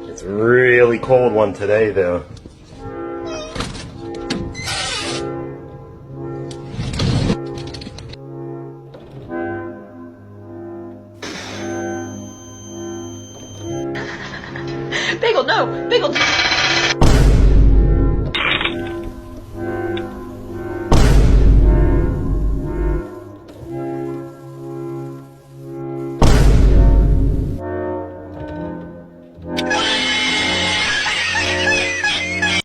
It's a really cold one today, though. Bagel, no! Bagel!